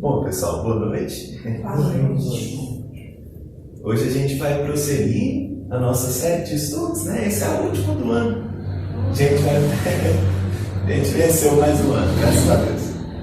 Bom, pessoal, boa noite. Boa noite. Hoje a gente vai prosseguir a nossa série de estudos, né? Esse é o último do ano. A gente venceu mais um ano, graças a Deus.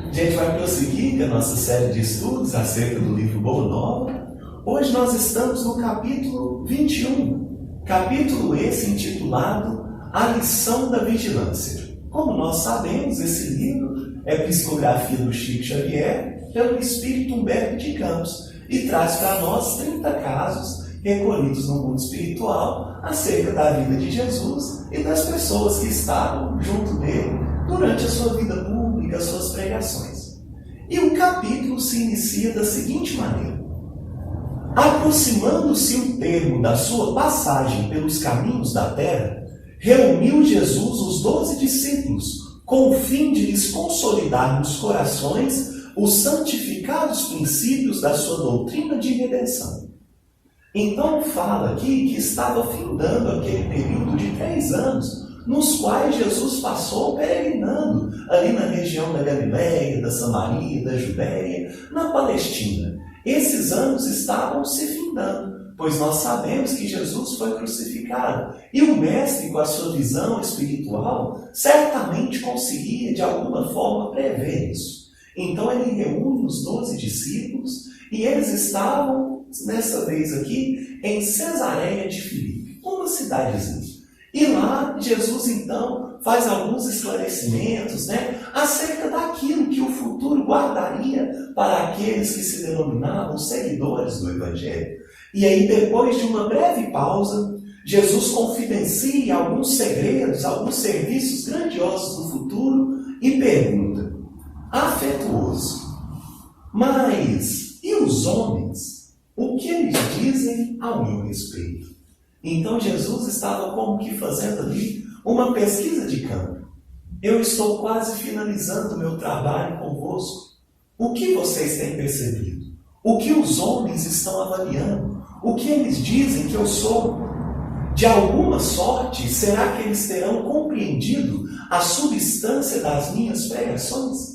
A gente vai prosseguir com a nossa série de estudos acerca do livro Boa Nova. Hoje nós estamos no capítulo 21. Capítulo esse intitulado A Lição da Vigilância. Como nós sabemos, esse livro é psicografia do Chico Xavier pelo Espírito Humberto de Campos e traz para nós 30 casos recolhidos no mundo espiritual acerca da vida de Jesus e das pessoas que estavam junto dele durante a sua vida pública, as suas pregações. E o capítulo se inicia da seguinte maneira: aproximando-se o termo da sua passagem pelos caminhos da terra, reuniu Jesus os 12 discípulos, com o fim de lhes consolidar nos corações os santificados princípios da sua doutrina de redenção. Então fala aqui que estava findando aquele período de 3 anos, nos quais Jesus passou peregrinando ali na região da Galileia, da Samaria, da Judéia, na Palestina. Esses anos estavam se findando, pois nós sabemos que Jesus foi crucificado. E o mestre, com a sua visão espiritual, certamente conseguia de alguma forma prever isso. Então ele reúne os 12 discípulos e eles estavam, nessa vez aqui, em Cesareia de Filipe, uma cidadezinha. E lá Jesus então faz alguns esclarecimentos, acerca daquilo que o futuro guardaria para aqueles que se denominavam seguidores do Evangelho. E aí, depois de uma breve pausa, Jesus confidencia alguns segredos, alguns serviços grandiosos do futuro e pergunta, afetuoso: mas e os homens? O que eles dizem ao meu respeito? Então Jesus estava como que fazendo ali uma pesquisa de campo. Eu estou quase finalizando o meu trabalho convosco. O que vocês têm percebido? O que os homens estão avaliando? O que eles dizem que eu sou? De alguma sorte, será que eles terão compreendido a substância das minhas pregações?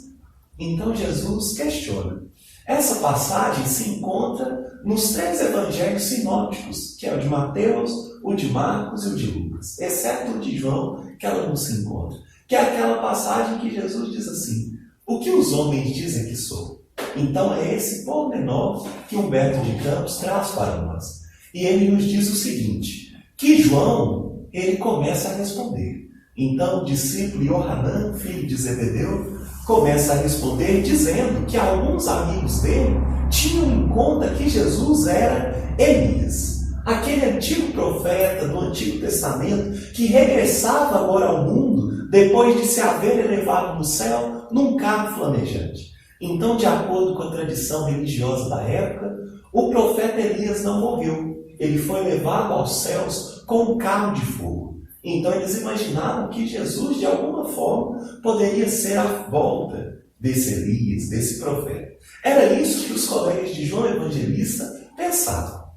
Então Jesus questiona. Essa passagem se encontra nos 3 evangelhos sinópticos, que é o de Mateus, o de Marcos e o de Lucas, exceto o de João, que ela não se encontra. Que é aquela passagem que Jesus diz assim: o que os homens dizem que sou? Então é esse pormenor que Humberto de Campos traz para nós. E ele nos diz o seguinte, que João, ele começa a responder. Então o discípulo Yohanan, filho de Zebedeu, começa a responder dizendo que alguns amigos dele tinham em conta que Jesus era Elias, aquele antigo profeta do Antigo Testamento que regressava agora ao mundo depois de se haver elevado no céu num carro flamejante. Então, de acordo com a tradição religiosa da época, o profeta Elias não morreu. Ele foi levado aos céus com um carro de fogo. Então, eles imaginavam que Jesus, de alguma forma, poderia ser a volta desse Elias, desse profeta. Era isso que os colegas de João Evangelista pensavam.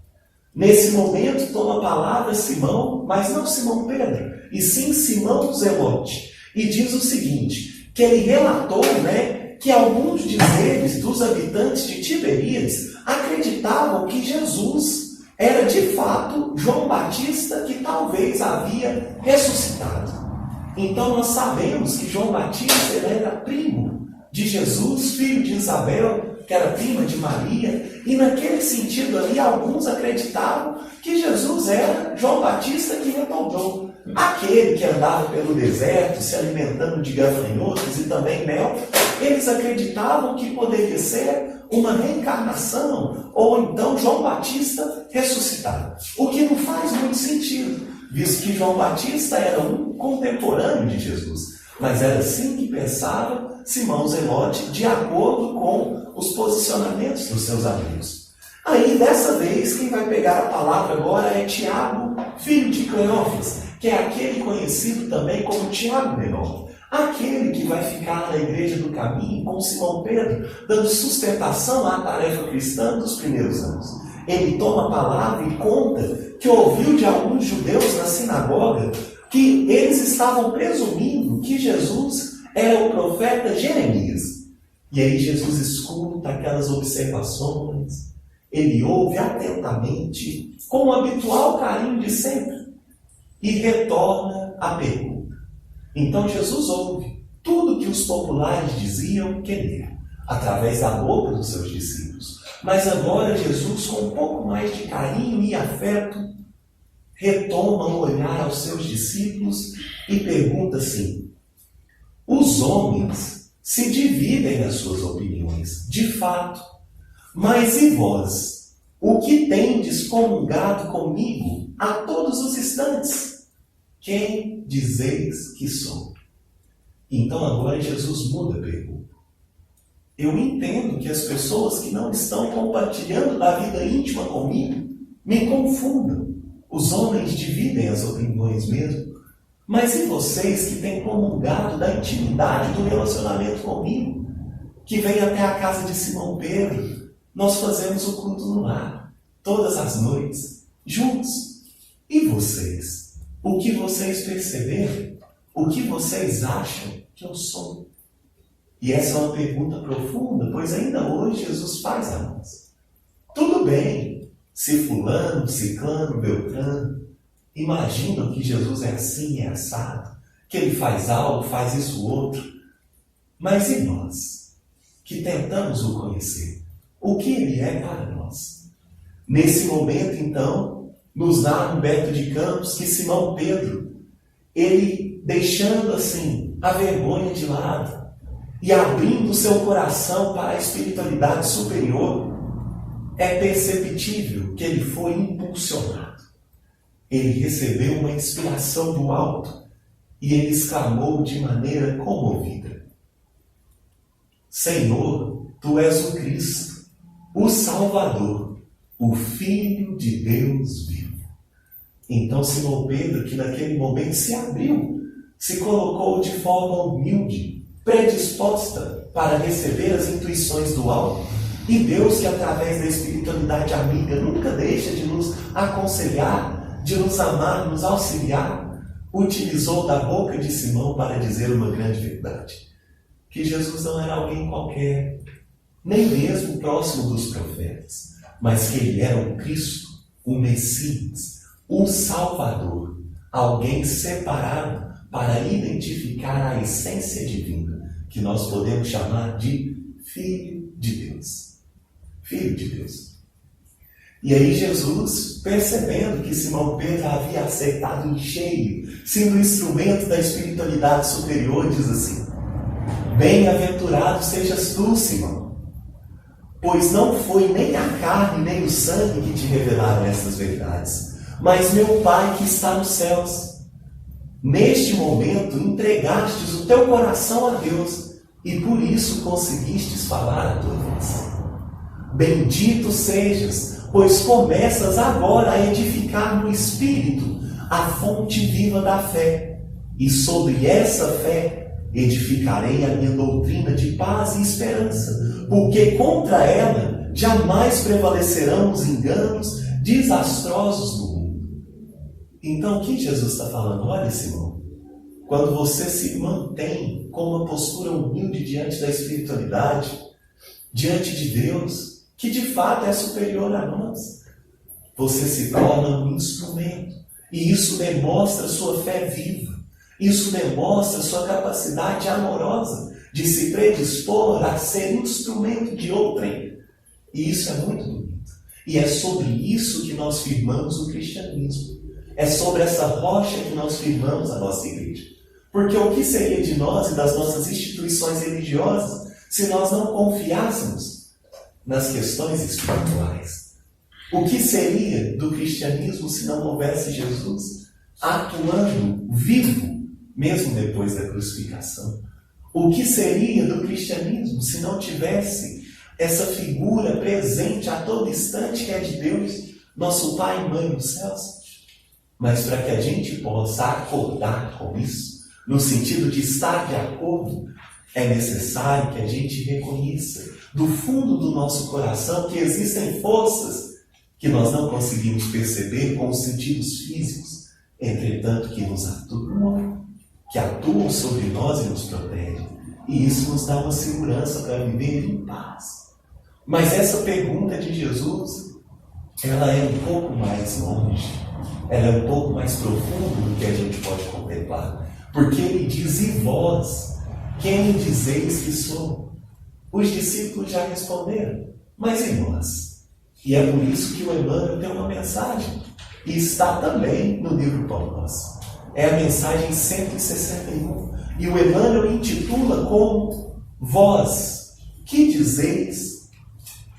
Nesse momento, toma a palavra Simão, mas não Simão Pedro, e sim Simão Zelote. E diz o seguinte, que ele relatou, que alguns dizeres dos habitantes de Tiberíades acreditavam que Jesus era de fato João Batista que talvez havia ressuscitado. Então nós sabemos que João Batista era primo de Jesus, filho de Isabel, que era prima de Maria, e naquele sentido ali alguns acreditavam que Jesus era João Batista que retornou. Aquele que andava pelo deserto se alimentando de gafanhotos e também mel, eles acreditavam que poderia ser uma reencarnação ou então João Batista ressuscitado. O que não faz muito sentido, visto que João Batista era um contemporâneo de Jesus. Mas era assim que pensava Simão Zelote, de acordo com os posicionamentos dos seus amigos. Aí, dessa vez, quem vai pegar a palavra agora é Tiago, filho de Cleófas, que é aquele conhecido também como Tiago Menor. Aquele que vai ficar na Igreja do Caminho com Simão Pedro, dando sustentação à tarefa cristã dos primeiros anos. Ele toma a palavra e conta que ouviu de alguns judeus na sinagoga que eles estavam presumindo que Jesus era o profeta Jeremias. E aí Jesus escuta aquelas observações, ele ouve atentamente, com o habitual carinho de sempre, e retorna a pergunta. Então Jesus ouve tudo que os populares diziam querer, através da boca dos seus discípulos. Mas agora Jesus, com um pouco mais de carinho e afeto, retoma o olhar aos seus discípulos e pergunta assim: os homens se dividem nas suas opiniões, de fato, mas e vós, o que tendes comungado comigo a todos os instantes? Quem dizeis que sou? Então agora Jesus muda a pergunta. Eu entendo que as pessoas que não estão compartilhando da vida íntima comigo me confundam. Os homens dividem as opiniões mesmo. Mas e vocês que têm comungado da intimidade do relacionamento comigo? Que vem até a casa de Simão Pedro. Nós fazemos o culto no lar, todas as noites, juntos. E vocês? O que vocês perceberam? O que vocês acham que eu sou? E essa é uma pergunta profunda, pois ainda hoje Jesus faz a nós. Tudo bem, se fulano, ciclano, beltrano, imaginam que Jesus é assim, é assado, que ele faz algo, faz isso outro. Mas e nós, que tentamos o conhecer? O que ele é para nós? Nesse momento, então, nos narra Humberto de Campos que Simão Pedro, ele deixando assim a vergonha de lado, e abrindo seu coração para a espiritualidade superior, é perceptível que ele foi impulsionado. Ele recebeu uma inspiração do alto e ele exclamou de maneira comovida: Senhor, tu és o Cristo, o Salvador, o Filho de Deus vivo. Então Simão Pedro, que naquele momento se abriu, se colocou de forma humilde, predisposta para receber as intuições do alto, e Deus, que através da espiritualidade amiga nunca deixa de nos aconselhar, de nos amar, nos auxiliar, utilizou da boca de Simão para dizer uma grande verdade: que Jesus não era alguém qualquer, nem mesmo próximo dos profetas, mas que ele era o Cristo, o Messias, o Salvador, alguém separado para identificar a essência divina, que nós podemos chamar de Filho de Deus. Filho de Deus. E aí Jesus, percebendo que Simão Pedro havia aceitado em cheio, sendo instrumento da espiritualidade superior, diz assim: bem-aventurado sejas tu, Simão, pois não foi nem a carne nem o sangue que te revelaram essas verdades, mas meu Pai que está nos céus. Neste momento, entregastes o teu coração a Deus e por isso conseguistes falar a tua voz. Bendito sejas, pois começas agora a edificar no Espírito a fonte viva da fé. E sobre essa fé edificarei a minha doutrina de paz e esperança, porque contra ela jamais prevalecerão os enganos desastrosos do mundo. Então, o que Jesus está falando? Olha, Simão, quando você se mantém com uma postura humilde diante da espiritualidade, diante de Deus, que de fato é superior a nós, você se torna um instrumento. E isso demonstra sua fé viva. Isso demonstra sua capacidade amorosa de se predispor a ser instrumento de outrem. E isso é muito bonito. E é sobre isso que nós firmamos o cristianismo. É sobre essa rocha que nós firmamos a nossa igreja. Porque o que seria de nós e das nossas instituições religiosas se nós não confiássemos nas questões espirituais? O que seria do cristianismo se não houvesse Jesus atuando vivo, mesmo depois da crucificação? O que seria do cristianismo se não tivesse essa figura presente a todo instante que é de Deus, nosso Pai e Mãe dos céus? Mas para que a gente possa acordar com isso, no sentido de estar de acordo, é necessário que a gente reconheça do fundo do nosso coração que existem forças que nós não conseguimos perceber com os sentidos físicos, entretanto que nos atuam, que atuam sobre nós e nos protegem. E isso nos dá uma segurança para viver em paz. Mas essa pergunta de Jesus, ela é um pouco mais longe, ela é um pouco mais profunda do que a gente pode contemplar. Porque ele diz: e vós, quem dizeis que sou? Os discípulos já responderam: mas e nós? E é por isso que o Emmanuel tem uma mensagem, e está também no livro Pão Nosso. É a mensagem 161. E o Emmanuel intitula como vós, que dizeis?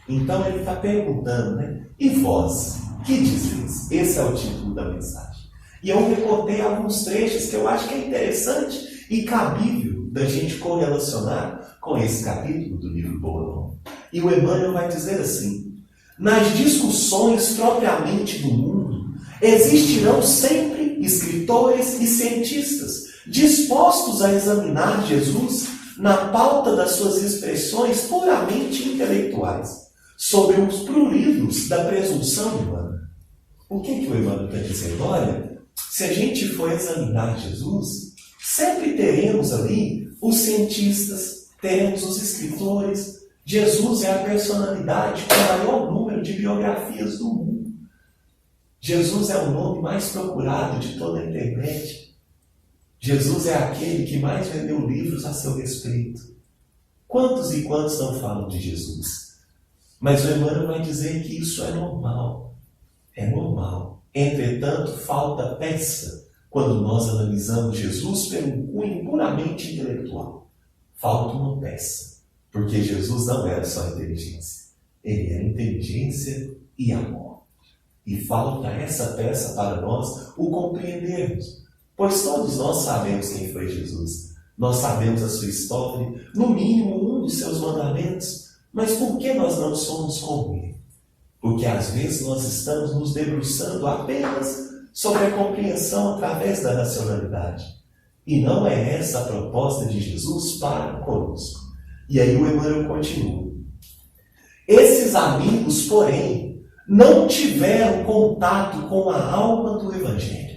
Então ele está perguntando, né? E vós, que dizeis? Esse é o título da mensagem. E eu recortei alguns trechos que eu acho que é interessante e cabível da gente correlacionar com esse capítulo do livro Bom. E o Emmanuel vai dizer assim: nas discussões propriamente do mundo, existirão sempre escritores e cientistas dispostos a examinar Jesus na pauta das suas expressões puramente intelectuais, sobre os pruridos da presunção humana. O que o Emmanuel está dizendo? Olha, se a gente for examinar Jesus, sempre teremos ali os cientistas, teremos os escritores. Jesus é a personalidade com o maior número de biografias do mundo. Jesus é o nome mais procurado de toda a internet. Jesus é aquele que mais vendeu livros a seu respeito. Quantos e quantos não falam de Jesus? Mas o Emmanuel vai dizer que isso é normal. É normal. Entretanto, falta peça quando nós analisamos Jesus pelo cunho puramente intelectual. Falta uma peça. Porque Jesus não era só inteligência. Ele era inteligência e amor. E falta essa peça para nós o compreendermos. Pois todos nós sabemos quem foi Jesus. Nós sabemos a sua história, no mínimo um dos seus mandamentos. Mas por que nós não somos como ele? Porque às vezes nós estamos nos debruçando apenas sobre a compreensão através da racionalidade. E não é essa a proposta de Jesus para conosco. E aí o Emmanuel continua. Esses amigos, porém, não tiveram contato com a alma do Evangelho.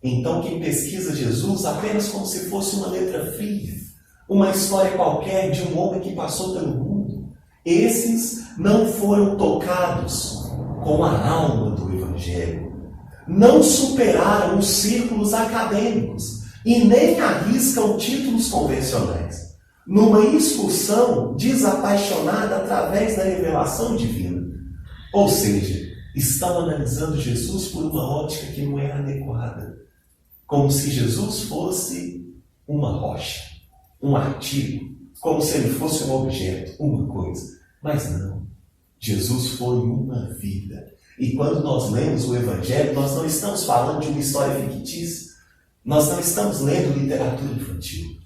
Então quem pesquisa Jesus apenas como se fosse uma letra fria, uma história qualquer de um homem que passou pelo mundo, esses não foram tocados com a alma do Evangelho. Não superaram os círculos acadêmicos e nem arriscam títulos convencionais, numa excursão desapaixonada através da revelação divina. Ou seja, estão analisando Jesus por uma ótica que não é adequada, como se Jesus fosse uma rocha, um artigo, como se ele fosse um objeto, uma coisa. Mas não, Jesus foi uma vida. E quando nós lemos o Evangelho, nós não estamos falando de uma história fictícia, nós não estamos lendo literatura infantil,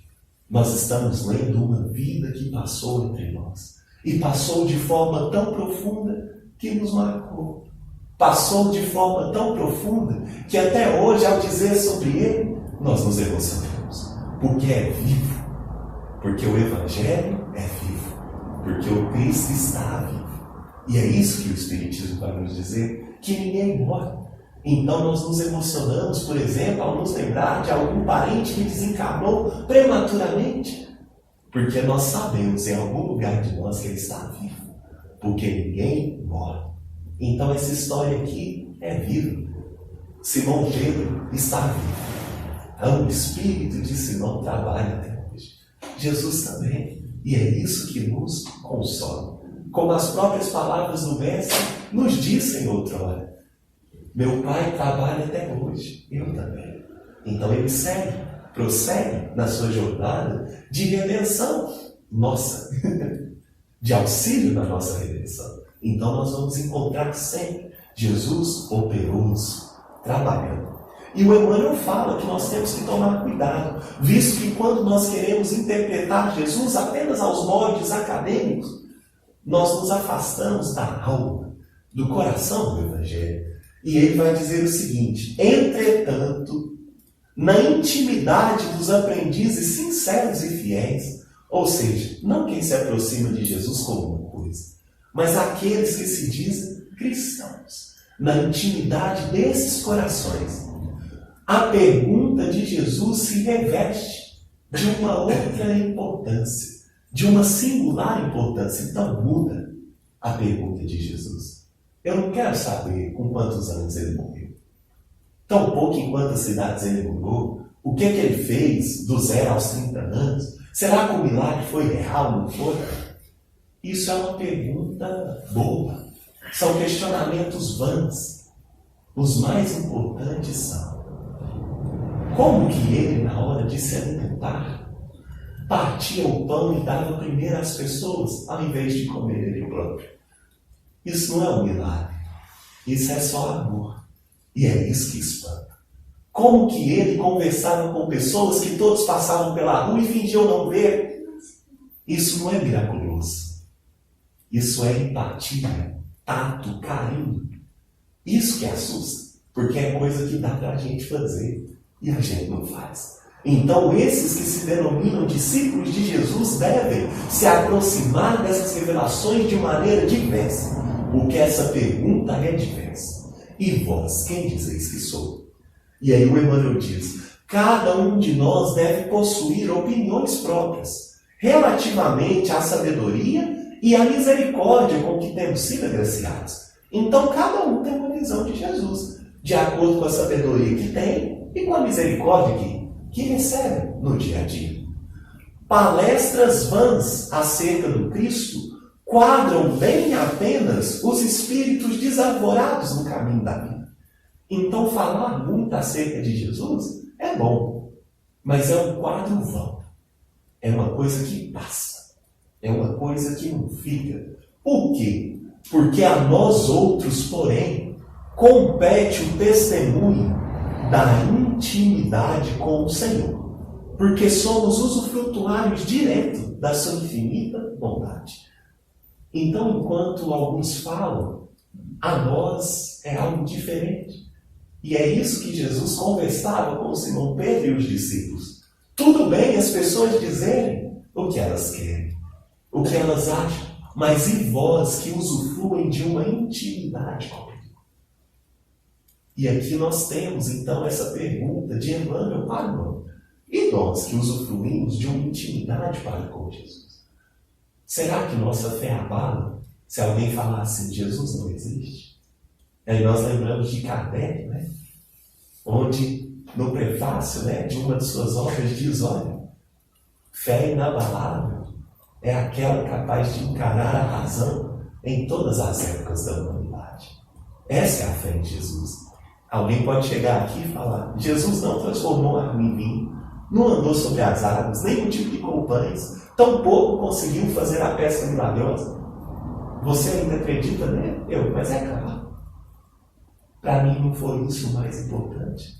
nós estamos lendo uma vida que passou entre nós. E passou de forma tão profunda que nos marcou. Passou de forma tão profunda que até hoje, ao dizer sobre ele, nós nos emocionamos. Porque é vivo. Porque o Evangelho é vivo. Porque o Cristo está vivo. E é isso que o Espiritismo vai nos dizer, que ninguém morre. Então nós nos emocionamos, por exemplo, ao nos lembrar de algum parente que desencarnou prematuramente. Porque nós sabemos em algum lugar de nós que ele está vivo. Porque ninguém morre. Então essa história aqui é viva. Simão Pedro está vivo. O espírito de Simão trabalha até hoje. Jesus também. E é isso que nos consola. Como as próprias palavras do Mestre nos dizem outrora. Meu Pai trabalha até hoje. Eu também. Então ele prossegue na sua jornada de redenção nossa. De auxílio na nossa redenção. Então nós vamos encontrar sempre Jesus operoso, trabalhando. E o Emmanuel fala que nós temos que tomar cuidado, visto que quando nós queremos interpretar Jesus apenas aos moldes acadêmicos, nós nos afastamos da alma, do coração do Evangelho. E ele vai dizer o seguinte: entretanto, na intimidade dos aprendizes sinceros e fiéis, ou seja, não quem se aproxima de Jesus como uma coisa, mas aqueles que se dizem cristãos, na intimidade desses corações, a pergunta de Jesus se reveste de uma outra importância, de uma singular importância. Então muda a pergunta de Jesus. Eu não quero saber com quantos anos ele morreu, tampouco em quantas cidades ele morou, o que ele fez do 0 aos 30 anos. Será que o milagre foi real, não foi? Isso é uma pergunta boa. São questionamentos vãos. Os mais importantes são: como que ele, na hora de se alimentar, partia o pão e dava primeiro às pessoas, ao invés de comer ele próprio? Isso não é um milagre. Isso é só amor. E é isso que espanta. Como que ele conversava com pessoas que todos passavam pela rua e fingiam não ver? Isso não é miraculoso. Isso é empatia, tato, carinho. Isso que assusta, porque é coisa que dá para a gente fazer e a gente não faz. Então esses que se denominam discípulos de Jesus devem se aproximar dessas revelações de maneira diversa, porque essa pergunta é diversa. E vós, quem dizeis que sou? E aí o Emmanuel diz: cada um de nós deve possuir opiniões próprias relativamente à sabedoria e à misericórdia com que temos sido agraciados. Então cada um tem uma visão de Jesus, de acordo com a sabedoria que tem e com a misericórdia que recebe no dia a dia. Palestras vãs acerca do Cristo quadram bem apenas os espíritos desarvorados no caminho da vida. Então falar muito acerca de Jesus é bom, mas é um quadro vão. É uma coisa que passa. É uma coisa que não fica. Por quê? Porque a nós outros, porém, compete o testemunho da intimidade com o Senhor. Porque somos usufrutuários direto da sua infinita bondade. Então, enquanto alguns falam, a nós é algo diferente. E é isso que Jesus conversava com Simão Pedro e os discípulos. Tudo bem as pessoas dizerem o que elas querem, o que elas acham, mas e vós que usufruem de uma intimidade comigo? E aqui nós temos então essa pergunta de Emmanuel para nós. E nós que usufruímos de uma intimidade para com Jesus? Será que nossa fé abala se alguém falar assim: Jesus não existe? E aí nós lembramos de Kardec, né? Onde no prefácio, né, de uma de suas obras diz: olha, fé inabalável é aquela capaz de encarar a razão em todas as épocas da humanidade. Essa é a fé em Jesus. Alguém pode chegar aqui e falar: Jesus não transformou água em vinho, não andou sobre as águas, nem multiplicou pães, tampouco conseguiu fazer a pesca milagrosa. Você ainda acredita nele? Mas é claro. Para mim não foi isso o mais importante.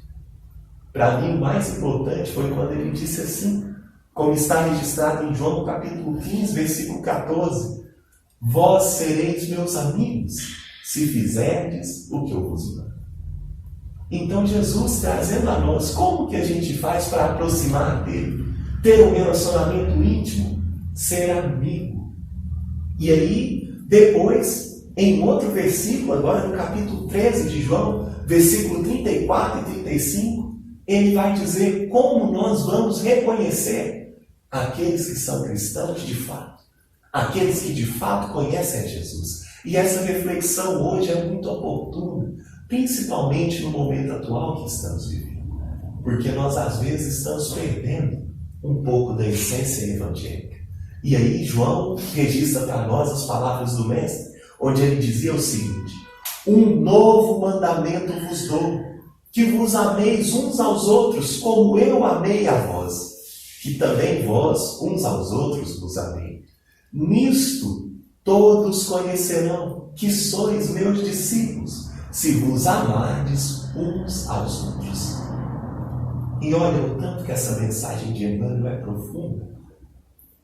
Para mim o mais importante foi quando ele disse assim, como está registrado em João capítulo 15, versículo 14: vós sereis meus amigos, se fizerdes o que eu vos mando. Então Jesus trazendo a nós como que a gente faz para aproximar dele, ter um relacionamento íntimo, ser amigo. E aí, depois, em outro versículo, agora no capítulo 13 de João, versículo 34 e 35, ele vai dizer como nós vamos reconhecer aqueles que são cristãos de fato, aqueles que de fato conhecem a Jesus. E essa reflexão hoje é muito oportuna, principalmente no momento atual que estamos vivendo, porque nós às vezes estamos perdendo um pouco da essência evangélica. E aí João registra para nós as palavras do Mestre, onde ele dizia o seguinte: um novo mandamento vos dou, que vos ameis uns aos outros como eu amei a vós, que também vós uns aos outros vos amei. Nisto todos conhecerão que sois meus discípulos, se vos amardes uns aos outros. E olha o tanto que essa mensagem de Emmanuel é profunda,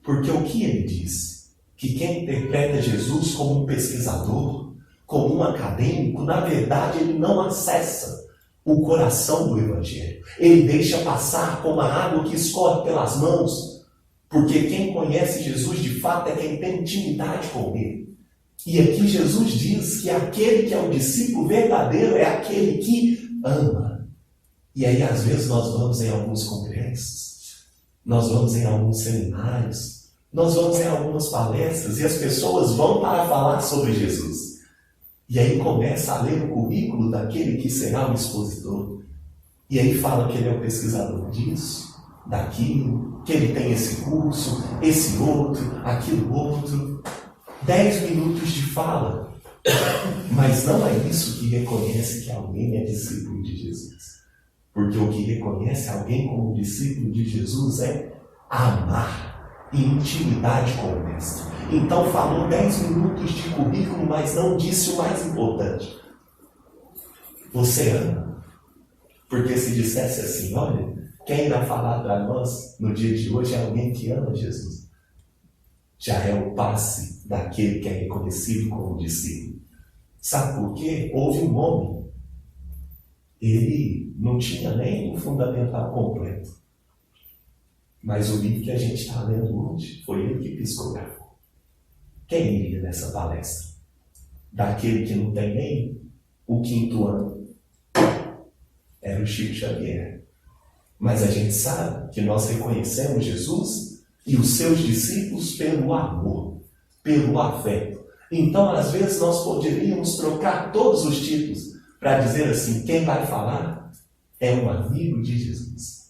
porque o que ele diz? Que quem interpreta Jesus como um pesquisador, como um acadêmico, na verdade ele não acessa o coração do Evangelho. Ele deixa passar como a água que escorre pelas mãos, porque quem conhece Jesus de fato é quem tem intimidade com ele. E aqui Jesus diz que aquele que é um discípulo verdadeiro é aquele que ama. E aí às vezes nós vamos em alguns congressos nós vamos em alguns seminários, nós vamos em algumas palestras e as pessoas vão para falar sobre Jesus. E aí começa a ler o currículo daquele que será o expositor. E aí fala que ele é o pesquisador disso, daquilo, que ele tem esse curso, esse outro, aquilo outro. 10 minutos de fala. Mas não é isso que reconhece que alguém é discípulo de Jesus. Porque o que reconhece alguém como discípulo de Jesus é amar e intimidade com o Mestre. Então falou 10 minutos de currículo, mas não disse o mais importante. Você ama? Porque se dissesse assim, olha, quem irá falar para nós no dia de hoje é alguém que ama Jesus. Já é o passe daquele que é reconhecido como discípulo. Sabe por quê? Houve um homem. Ele não tinha nem o fundamental completo. Mas o livro que a gente está lendo hoje foi ele que psicografou. Quem iria nessa palestra? Daquele que não tem nem o 5º ano. Era o Chico Xavier. Mas a gente sabe que nós reconhecemos Jesus e os seus discípulos pelo amor, pelo afeto. Então, às vezes, nós poderíamos trocar todos os títulos para dizer assim, quem vai falar é um amigo de Jesus.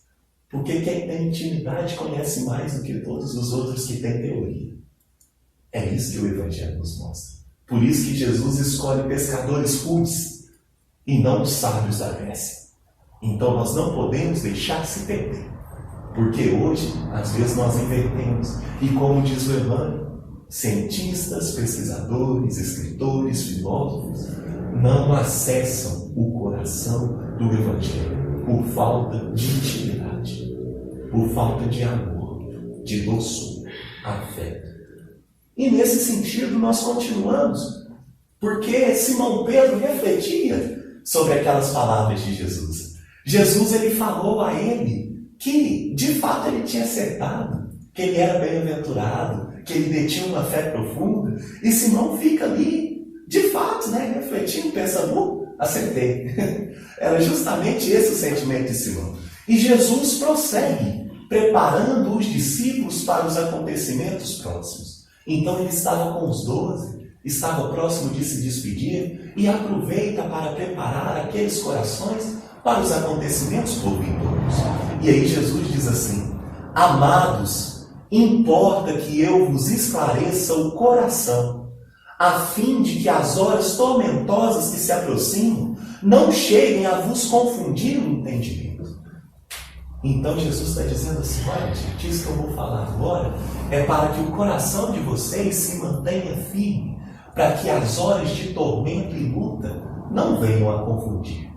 Porque quem tem intimidade conhece mais do que todos os outros que têm teoria. É isso que o Evangelho nos mostra. Por isso que Jesus escolhe pescadores rudes e não os sábios da Grécia. Então nós não podemos deixar se perder. Porque hoje, às vezes, nós invertemos. E como diz o Emmanuel, cientistas, pesquisadores, escritores, filósofos não acessam o coração do Evangelho por falta de intimidade, por falta de amor, de doçura, afeto. E nesse sentido nós continuamos, porque Simão Pedro refletia sobre aquelas palavras de Jesus. Jesus ele falou a ele que de fato ele tinha acertado, que ele era bem-aventurado, que ele detinha uma fé profunda, e Simão fica ali, de fato, refletindo, pensando, acertei. Era justamente esse o sentimento de Simão. E Jesus prossegue, preparando os discípulos para os acontecimentos próximos. Então ele estava com os 12, estava próximo de se despedir, e aproveita para preparar aqueles corações para os acontecimentos por vindouros. E aí Jesus diz assim, amados, importa que eu vos esclareça o coração, a fim de que as horas tormentosas que se aproximam não cheguem a vos confundir o entendimento. Então Jesus está dizendo assim, olha gente, isso que eu vou falar agora é para que o coração de vocês se mantenha firme, para que as horas de tormento e luta não venham a confundir.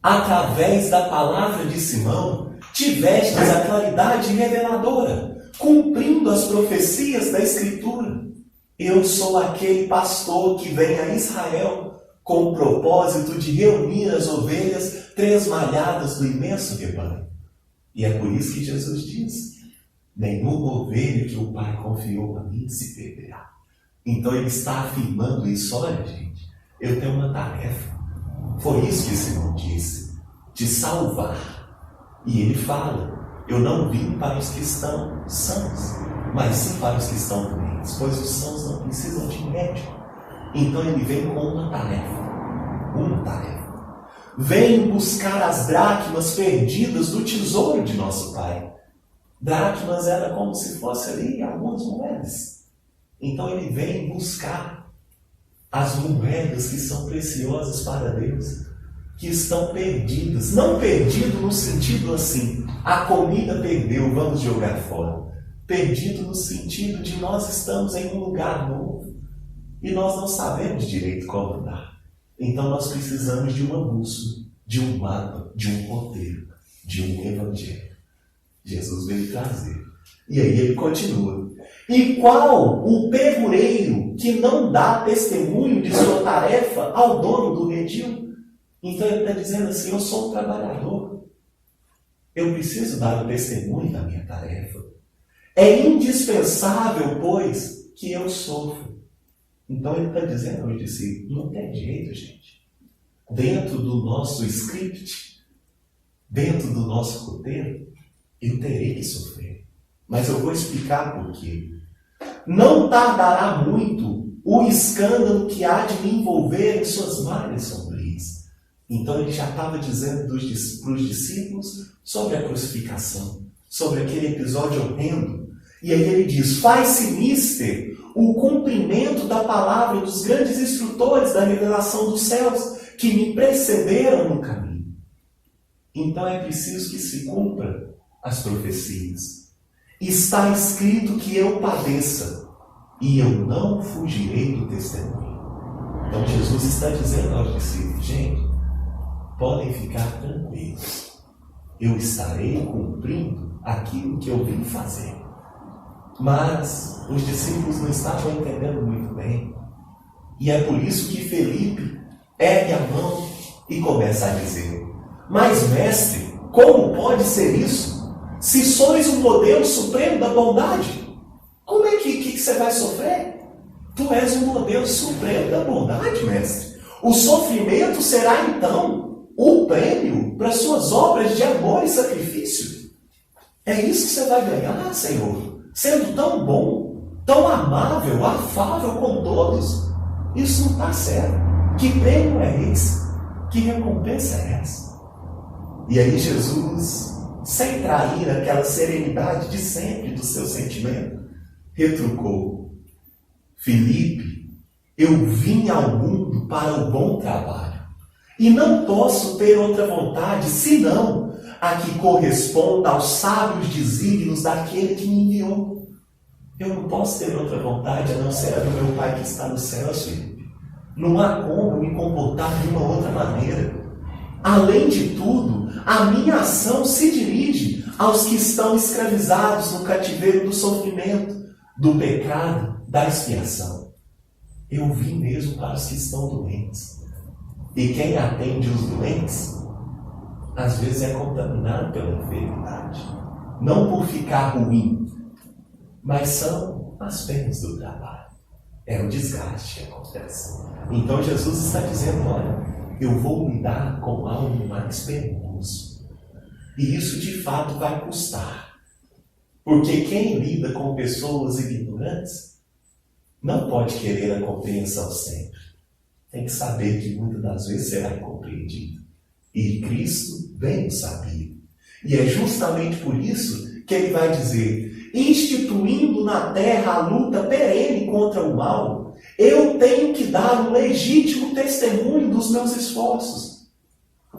Através da palavra de Simão, tivestes a claridade reveladora, cumprindo as profecias da Escritura. Eu sou aquele pastor que vem a Israel com o propósito de reunir as ovelhas tresmalhadas do imenso rebanho. E é por isso que Jesus diz, nenhuma ovelha que o Pai confiou a mim se perderá. Então ele está afirmando isso, olha gente, eu tenho uma tarefa. Foi isso que Simão disse, de salvar. E ele fala, eu não vim para os que estão sãos, mas sim para os que estão doentes, pois os sãos não precisam de médico. Então ele vem com uma tarefa. Vem buscar as dracmas perdidas do tesouro de nosso Pai. Dracmas era como se fosse ali algumas moedas. Então ele vem buscar as moedas que são preciosas para Deus, que estão perdidas. Não perdido no sentido assim, a comida perdeu, vamos jogar fora. Perdido no sentido de nós estamos em um lugar novo e nós não sabemos direito como andar. Então nós precisamos de uma bússola, de um mapa, de um roteiro, de um evangelho. Jesus veio trazer. E aí ele continua. E qual o pegureiro que não dá testemunho de sua tarefa ao dono do redil? Então ele está dizendo assim, eu sou um trabalhador. Eu preciso dar o testemunho da minha tarefa. É indispensável, pois, que eu sofra. Então ele está dizendo aos discípulos, não tem jeito, gente. Dentro do nosso script, dentro do nosso roteiro, eu terei que sofrer. Mas eu vou explicar por quê. Não tardará muito o escândalo que há de me envolver em suas malhas sombrias. Então ele já estava dizendo para os discípulos sobre a crucificação, sobre aquele episódio horrendo. E aí ele diz, faz-se mister o cumprimento da palavra dos grandes instrutores da revelação dos céus, que me precederam no caminho. Então é preciso que se cumpra as profecias. Está escrito que eu padeça, e eu não fugirei do testemunho. Então Jesus está dizendo aos discípulos, gente, podem ficar tranquilos. Eu estarei cumprindo aquilo que eu vim fazer. Mas os discípulos não estavam entendendo muito bem. E é por isso que Felipe ergue a mão e começa a dizer, mas mestre, como pode ser isso? Se sois o modelo supremo da bondade, como é que você vai sofrer? Tu és o modelo supremo da bondade, mestre. O sofrimento será então o prêmio para suas obras de amor e sacrifício. É isso que você vai ganhar, Senhor. Sendo tão bom, tão amável, afável com todos. Isso não está certo. Que prêmio é esse? Que recompensa é essa? E aí Jesus, sem trair aquela serenidade de sempre do seu sentimento, retrucou, Felipe, eu vim ao mundo para o bom trabalho, e não posso ter outra vontade, senão a que corresponda aos sábios desígnios daquele que me enviou. Eu não posso ter outra vontade a não ser a do meu Pai que está no céu, Felipe. Não há como me comportar de uma outra maneira. Além de tudo, a minha ação se dirige aos que estão escravizados no cativeiro do sofrimento, do pecado, da expiação. Eu vim mesmo para os que estão doentes. E quem atende os doentes, às vezes é contaminado pela enfermidade. Não por ficar ruim, mas são as penas do trabalho. É o desgaste que acontece. Então Jesus está dizendo, olha, eu vou lidar com algo mais penoso. E isso de fato vai custar. Porque quem lida com pessoas ignorantes não pode querer a compreensão sempre. Tem que saber que muitas das vezes será incompreendido. E Cristo bem o sabia. E é justamente por isso que ele vai dizer, instituindo na terra a luta perene contra o mal, eu tenho que dar um legítimo testemunho dos meus esforços.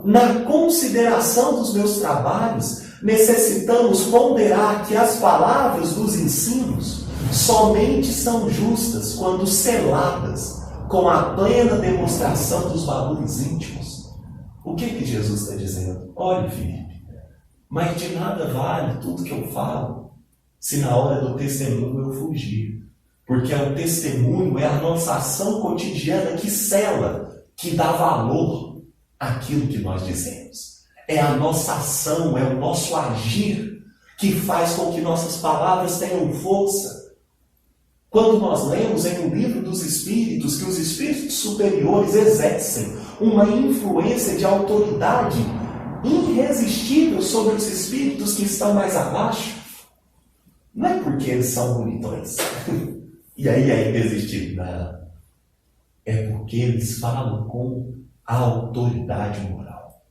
Na consideração dos meus trabalhos, necessitamos ponderar que as palavras dos ensinos somente são justas quando seladas com a plena demonstração dos valores íntimos. O que Jesus está dizendo? Olha, Felipe, mas de nada vale tudo que eu falo se na hora do testemunho eu fugir. Porque o testemunho é a nossa ação cotidiana que sela, que dá valor àquilo que nós dizemos. É a nossa ação, é o nosso agir que faz com que nossas palavras tenham força. Quando nós lemos em um livro dos Espíritos que os Espíritos superiores exercem uma influência de autoridade irresistível sobre os Espíritos que estão mais abaixo, não é porque eles são bonitões. E aí é irresistível. Não. É porque eles falam com a autoridade moral.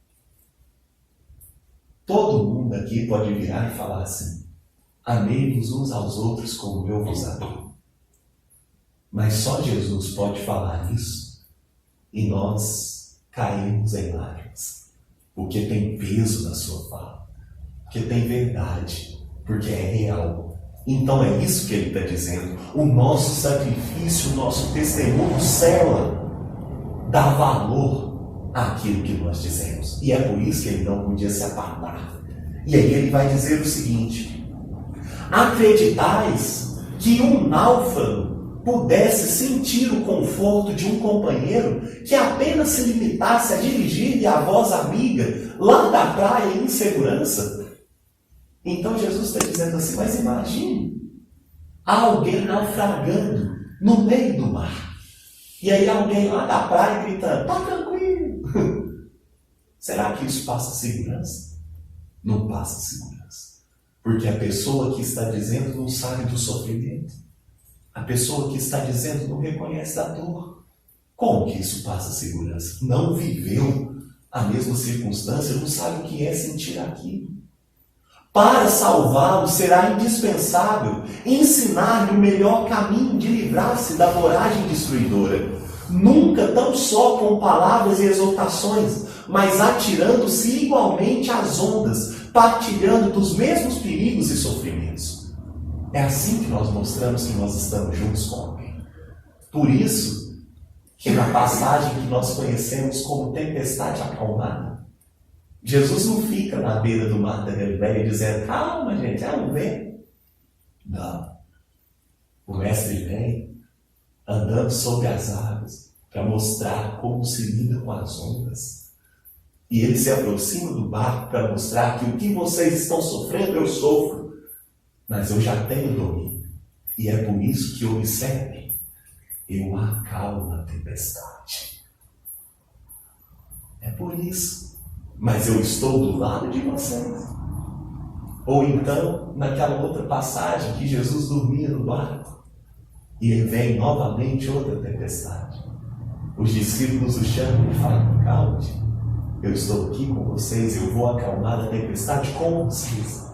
Todo mundo aqui pode virar e falar assim, amei-vos uns aos outros como eu vos amei. Mas só Jesus pode falar isso e nós caímos em lágrimas. Porque tem peso na sua fala. Porque tem verdade. Porque é real. Então é isso que ele está dizendo. O nosso sacrifício, o nosso testemunho sela, dá valor àquilo que nós dizemos. E é por isso que ele não podia se apartar. E aí ele vai dizer o seguinte, acreditais que um náufrago pudesse sentir o conforto de um companheiro que apenas se limitasse a dirigir-lhe a voz amiga lá da praia em segurança? Então Jesus está dizendo assim, mas imagine alguém naufragando no meio do mar. E aí alguém lá da praia gritando, tá tranquilo. Será que isso passa segurança? não passa segurança. Porque a pessoa que está dizendo não sabe do sofrimento. A pessoa que está dizendo não reconhece a dor. Como que isso passa segurança? Não viveu a mesma circunstância, não sabe o que é sentir aquilo. Para salvá-lo, será indispensável ensinar-lhe o melhor caminho de livrar-se da voragem destruidora. Nunca tão só com palavras e exortações, mas atirando-se igualmente às ondas, partilhando dos mesmos perigos e sofrimentos. É assim que nós mostramos que nós estamos juntos com alguém. Por isso, que na passagem que nós conhecemos como tempestade acalmada, Jesus não fica na beira do mar da Galileia dizendo, calma gente, é um vento. Não. O mestre vem andando sobre as águas para mostrar como se lida com as ondas. E ele se aproxima do barco para mostrar que o que vocês estão sofrendo eu sofro, mas eu já tenho domínio. E é por isso que observem, eu acalmo a tempestade. É por isso. Mas eu estou do lado de vocês. Ou então, naquela outra passagem que Jesus dormia no barco, e ele vem novamente outra tempestade. Os discípulos o chamam e falam, calme, eu estou aqui com vocês, eu vou acalmar a tempestade com vocês.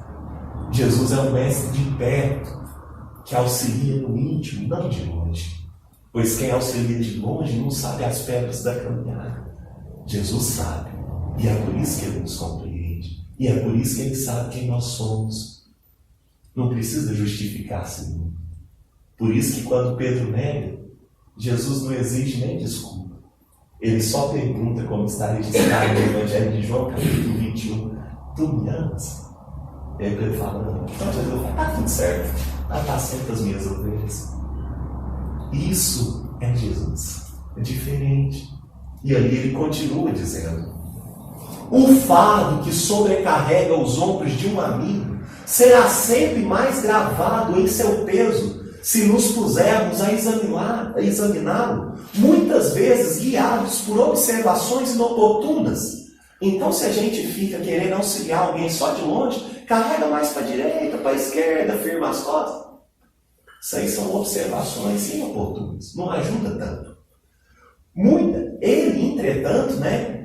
Jesus é um mestre de perto, que auxilia no íntimo, não de longe. Pois quem auxilia de longe não sabe as pedras da caminhada. Jesus sabe. E é por isso que ele nos compreende. E é por isso que ele sabe quem nós somos. Não precisa justificar-se nunca. Por isso que quando Pedro nega, Jesus não exige nem desculpa. Ele só pergunta, como está registrado no Evangelho de João, capítulo 21, tu me amas? E aí Pedro fala, não. Então Jesus fala, tá tudo certo. Apacenta as minhas ovelhas. Isso é Jesus. É diferente. E ali ele continua dizendo, o fardo que sobrecarrega os ombros de um amigo será sempre mais gravado em seu peso se nos pusermos a examiná-lo, muitas vezes guiados por observações inoportunas. Então, se a gente fica querendo auxiliar alguém só de longe, carrega mais para a direita, para a esquerda, firma as costas. Isso aí são observações inoportunas, não ajuda tanto. Ele, entretanto,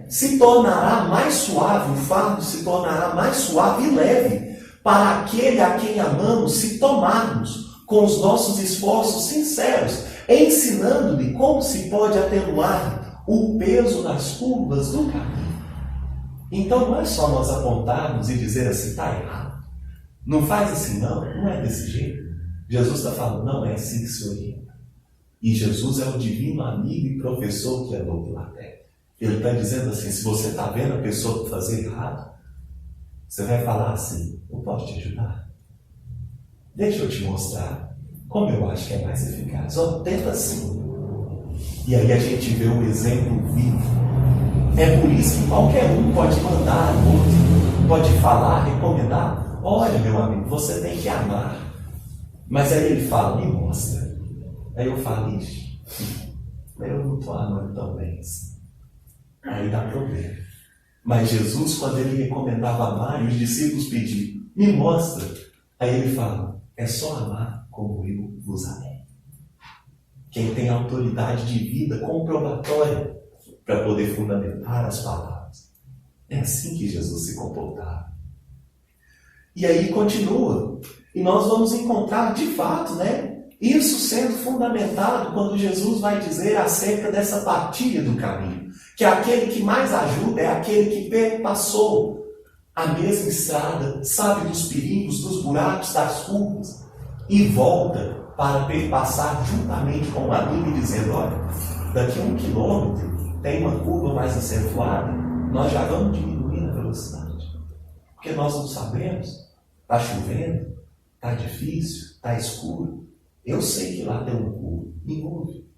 se tornará mais suave, o fardo se tornará mais suave e leve, para aquele a quem amamos se tomarmos com os nossos esforços sinceros, ensinando-lhe como se pode atenuar o peso das curvas do caminho. Então não é só nós apontarmos e dizer assim, está errado. Não faz assim não é desse jeito. Jesus está falando, não é assim que se orienta. E Jesus é o divino amigo e professor que andou pela terra. Ele está dizendo assim, se você está vendo a pessoa fazer errado, você vai falar assim, eu posso te ajudar? Deixa eu te mostrar como eu acho que é mais eficaz. Tenta assim. E aí a gente vê um exemplo vivo. É por isso que qualquer um pode mandar outro, pode falar, recomendar. Olha, meu amigo, você tem que amar. Mas aí ele fala, me mostra. Aí eu falo, ixi, eu não estou amando tão bem assim. Aí dá problema. Mas Jesus, quando ele recomendava amar, e os discípulos pediam, me mostra. Aí ele fala, é só amar como eu vos amei. Quem tem autoridade de vida comprobatória para poder fundamentar as palavras. É assim que Jesus se comportava. E aí continua. E nós vamos encontrar de fato, isso sendo fundamentado quando Jesus vai dizer acerca dessa partilha do caminho. Que aquele que mais ajuda é aquele que perpassou a mesma estrada, sabe dos perigos, dos buracos, das curvas, e volta para perpassar juntamente com o amigo, dizendo, olha, daqui a 1 quilômetro tem uma curva mais acentuada, nós já vamos diminuir a velocidade. Porque nós não sabemos, está chovendo, está difícil, está escuro. Eu sei que lá tem um curva, me ouve.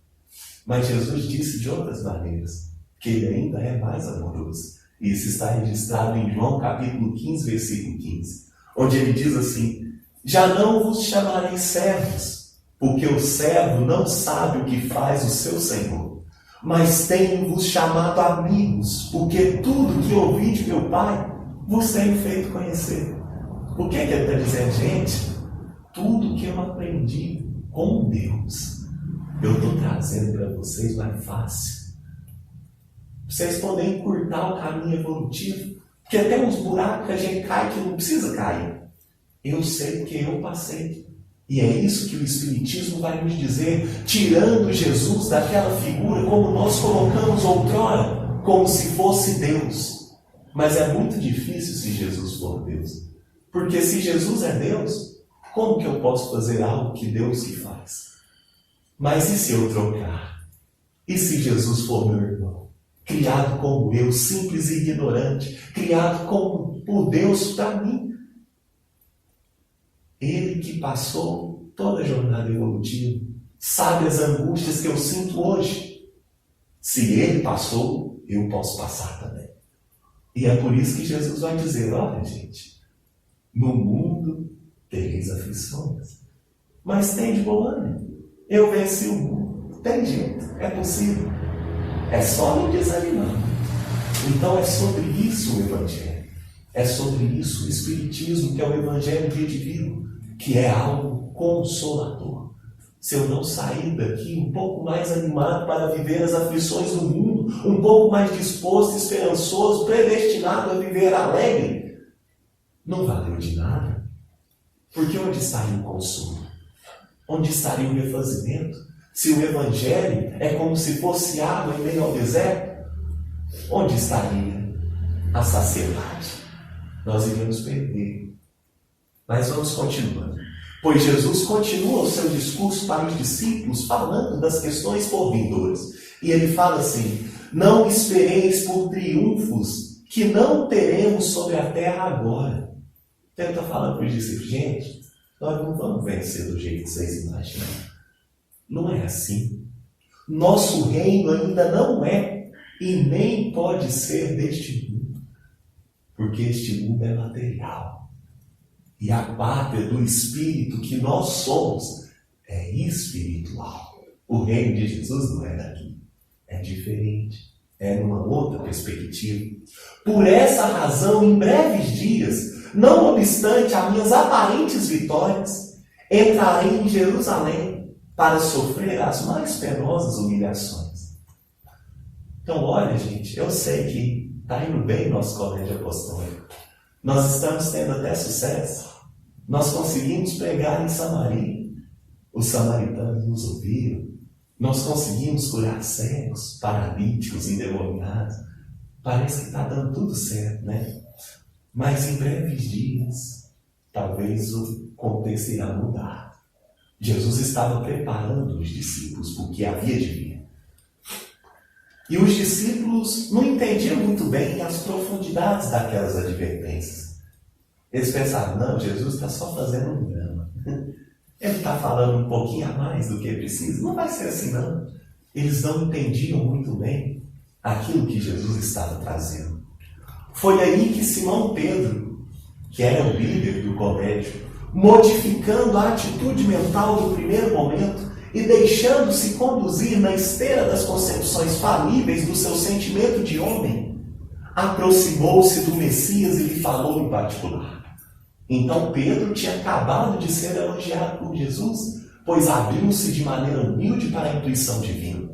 Mas Jesus disse de outras maneiras, que ele ainda é mais amoroso. Isso está registrado em João capítulo 15, versículo 15, onde ele diz assim, já não vos chamarei servos, porque o servo não sabe o que faz o seu Senhor, mas tenho-vos chamado amigos, porque tudo que ouvi de meu Pai vos tenho feito conhecer. O que ele está dizendo, gente? Tudo que eu aprendi com Deus, eu estou trazendo para vocês mais fácil. Vocês podem encurtar o caminho evolutivo, porque tem uns buracos que a gente cai que não precisa cair. Eu sei porque eu passei. E é isso que o Espiritismo vai nos dizer, tirando Jesus daquela figura como nós colocamos outrora, como se fosse Deus. Mas é muito difícil se Jesus for Deus. Porque se Jesus é Deus, como que eu posso fazer algo que Deus que faz? Mas e se eu trocar? E se Jesus for meu irmão? Criado como eu, simples e ignorante, criado por Deus para mim. Ele que passou toda a jornada evolutiva, sabe as angústias que eu sinto hoje. Se ele passou, eu posso passar também. E é por isso que Jesus vai dizer, olha gente, no mundo tereis aflições, mas tem de bom ânimo. Eu venci o mundo. Tem jeito, é possível. É só não desanimar. Então é sobre isso o Evangelho. É sobre isso o Espiritismo, que é o Evangelho divino, que é algo consolador. Se eu não sair daqui um pouco mais animado para viver as aflições do mundo, um pouco mais disposto, esperançoso, predestinado a viver alegre, não valeu de nada. Porque onde estaria o consolo? Onde estaria o refazimento? Se o Evangelho é como se fosse água em meio ao deserto, onde estaria a saciedade? Nós iríamos perder. Mas vamos continuando. Pois Jesus continua o seu discurso para os discípulos, falando das questões por vindouras. E ele fala assim, não espereis por triunfos que não teremos sobre a terra agora. Então ele está falando para os discípulos, gente, nós não vamos vencer do jeito que vocês imaginam. Não é assim. Nosso reino ainda não é e nem pode ser deste mundo. Porque este mundo é material. E a pátria do Espírito que nós somos é espiritual. O reino de Jesus não é daqui. É diferente. É numa outra perspectiva. Por essa razão, em breves dias, não obstante as minhas aparentes vitórias, entrarei em Jerusalém para sofrer as mais penosas humilhações. Então, olha, gente, eu sei que está indo bem nosso colégio apostólico. Nós estamos tendo até sucesso. Nós conseguimos pregar em Samaria. Os samaritanos nos ouviram. Nós conseguimos curar cegos, paralíticos, endemoniados. Parece que está dando tudo certo, né? Mas em breves dias, talvez o contexto irá mudar. Jesus estava preparando os discípulos para o que havia de vir. E os discípulos não entendiam muito bem as profundidades daquelas advertências. Eles pensavam, não, Jesus está só fazendo um drama. Ele está falando um pouquinho a mais do que precisa. Não vai ser assim, não. Eles não entendiam muito bem aquilo que Jesus estava trazendo. Foi aí que Simão Pedro, que era o líder do colégio, modificando a atitude mental do primeiro momento e deixando-se conduzir na esteira das concepções falíveis do seu sentimento de homem, aproximou-se do Messias e lhe falou em particular. Então Pedro tinha acabado de ser elogiado por Jesus, pois abriu-se de maneira humilde para a intuição divina.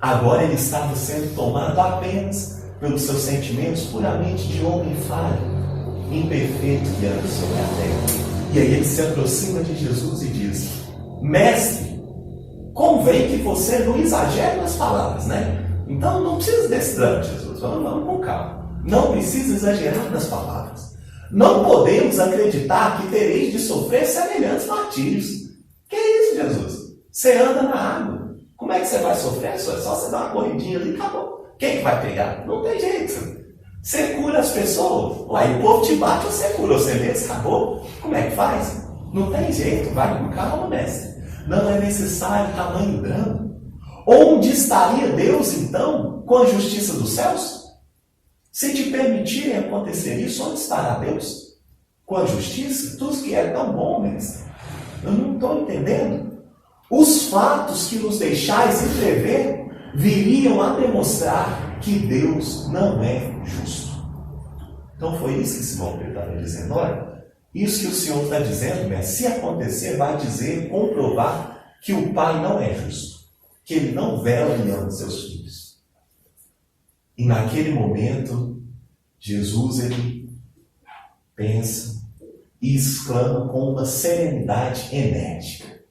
Agora ele estava sendo tomado apenas pelos seus sentimentos puramente de homem falho, imperfeito que anda sobre a terra. E aí ele se aproxima de Jesus e diz, mestre, convém que você não exagere nas palavras, né? Então não precisa desse drama, Jesus. Vamos com calma. Não precisa exagerar nas palavras. Não podemos acreditar que tereis de sofrer semelhantes martírios. Que é isso, Jesus? Você anda na água. Como é que você vai sofrer? É só você dar uma corridinha ali e acabou. Quem que vai pegar? Não tem jeito. Você cura as pessoas. Aí o povo te bate, você cura você mesmo, acabou. Como é que faz? Não tem jeito. Vai com calma, mestre. Não é necessário tamanho drama. Onde estaria Deus, então, com a justiça dos céus? Se te permitirem acontecer isso, onde estará Deus? Com a justiça? Tudo que é tão bom, mestre. Eu não estou entendendo. Os fatos que nos deixais entrever viriam a demonstrar que Deus não é justo. Então foi isso que Simão Pedro estava dizendo. Olha, isso que o Senhor está dizendo, mestre, se acontecer, vai dizer, comprovar que o Pai não é justo, que ele não vela e ama seus filhos. E naquele momento, Jesus, ele pensa e exclama com uma serenidade enérgica.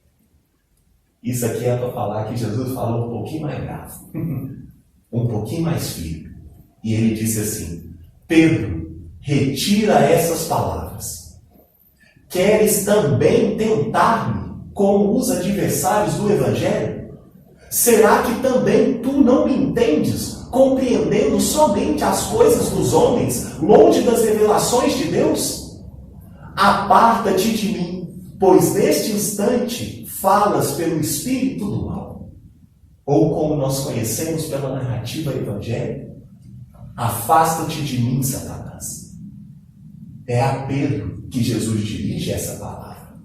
Isso aqui é para falar que Jesus falou um pouquinho mais grave, um pouquinho mais firme. E ele disse assim: Pedro, retira essas palavras. Queres também tentar-me como os adversários do Evangelho? Será que também tu não me entendes, compreendendo somente as coisas dos homens, longe das revelações de Deus? Aparta-te de mim, pois neste instante falas pelo espírito do mal. Ou como nós conhecemos pela narrativa evangélica, afasta-te de mim, Satanás. É a Pedro que Jesus dirige essa palavra.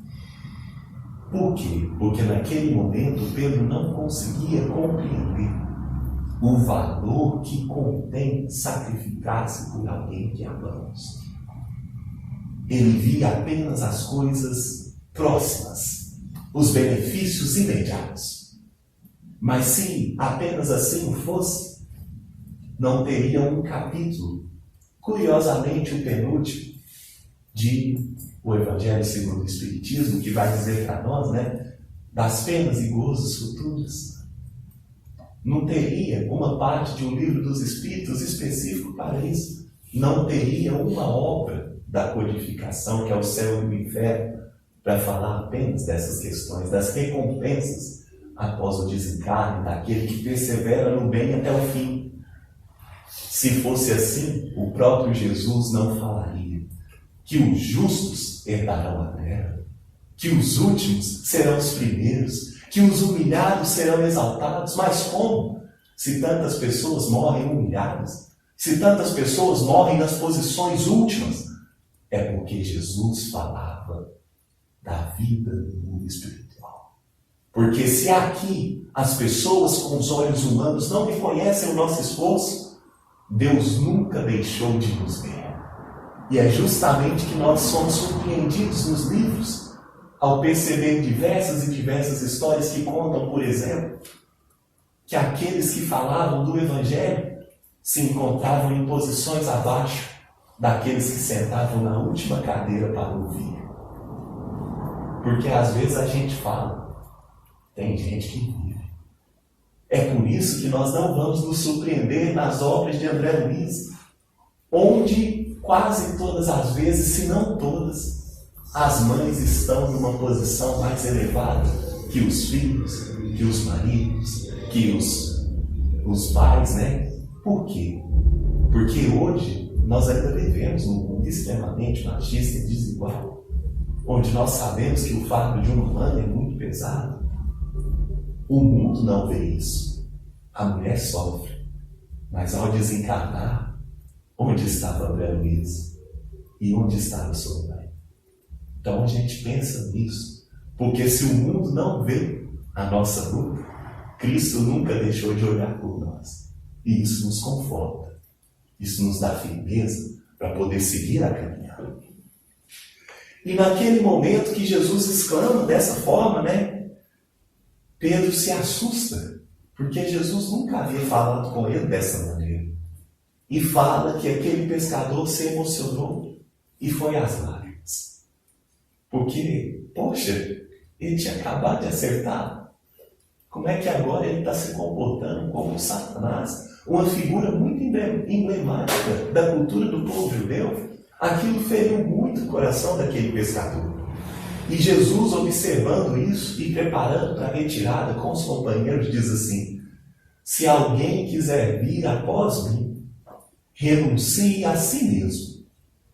Por quê? Porque naquele momento Pedro não conseguia compreender o valor que contém sacrificar-se por alguém que amamos. Ele via apenas as coisas próximas, os benefícios imediatos. Mas se apenas assim fosse, não teria um capítulo, curiosamente o penúltimo, de o Evangelho segundo o Espiritismo, que vai dizer para nós, das penas e gozos futuros. Não teria uma parte de um livro dos Espíritos específico para isso. Não teria uma obra da codificação, que é o céu e o inferno, para falar apenas dessas questões, das recompensas após o desencarne, daquele que persevera no bem até o fim. Se fosse assim, o próprio Jesus não falaria que os justos herdarão a terra, que os últimos serão os primeiros, que os humilhados serão exaltados. Mas como? Se tantas pessoas morrem humilhadas, se tantas pessoas morrem nas posições últimas, é porque Jesus falava da vida no mundo espiritual. Porque se aqui as pessoas com os olhos humanos não reconhecem o nosso esforço, Deus nunca deixou de nos ver. E é justamente que nós somos surpreendidos nos livros ao perceber diversas e diversas histórias que contam, por exemplo, que aqueles que falavam do Evangelho se encontravam em posições abaixo daqueles que sentavam na última cadeira para ouvir. Porque às vezes a gente fala, tem gente que vive. É por isso que nós não vamos nos surpreender nas obras de André Luiz, onde quase todas as vezes, se não todas, as mães estão numa posição mais elevada que os filhos, que os maridos, que os pais, Por quê? Porque hoje nós ainda vivemos num mundo extremamente machista e desigual, onde nós sabemos que o fardo de uma mãe é muito pesado. O mundo não vê isso. A mulher sofre. Mas ao desencarnar, onde estava André Luiz? E onde estava sua mãe? Então a gente pensa nisso. Porque se o mundo não vê a nossa luta, Cristo nunca deixou de olhar por nós. E isso nos conforta. Isso nos dá firmeza para poder seguir a caminhada. E naquele momento que Jesus exclama dessa forma, Pedro se assusta, porque Jesus nunca havia falado com ele dessa maneira. E fala que aquele pescador se emocionou e foi às lágrimas. Porque, poxa, ele tinha acabado de acertar. Como é que agora ele está se comportando como um Satanás? Uma figura muito emblemática da cultura do povo judeu. Aquilo feriu muito o coração daquele pescador. E Jesus, observando isso e preparando para a retirada com os companheiros, diz assim: se alguém quiser vir após mim, renuncie a si mesmo,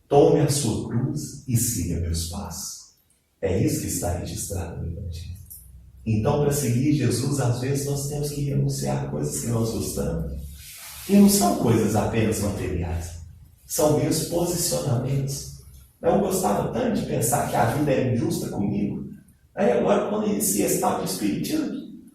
tome a sua cruz e siga meus passos. É isso que está registrado no Evangelho. Então, para seguir Jesus, às vezes nós temos que renunciar a coisas que nós gostamos. E não são coisas apenas materiais, são meus posicionamentos. Eu gostava tanto de pensar que a vida era injusta comigo. Aí agora, quando inicia esse tal de espiritismo,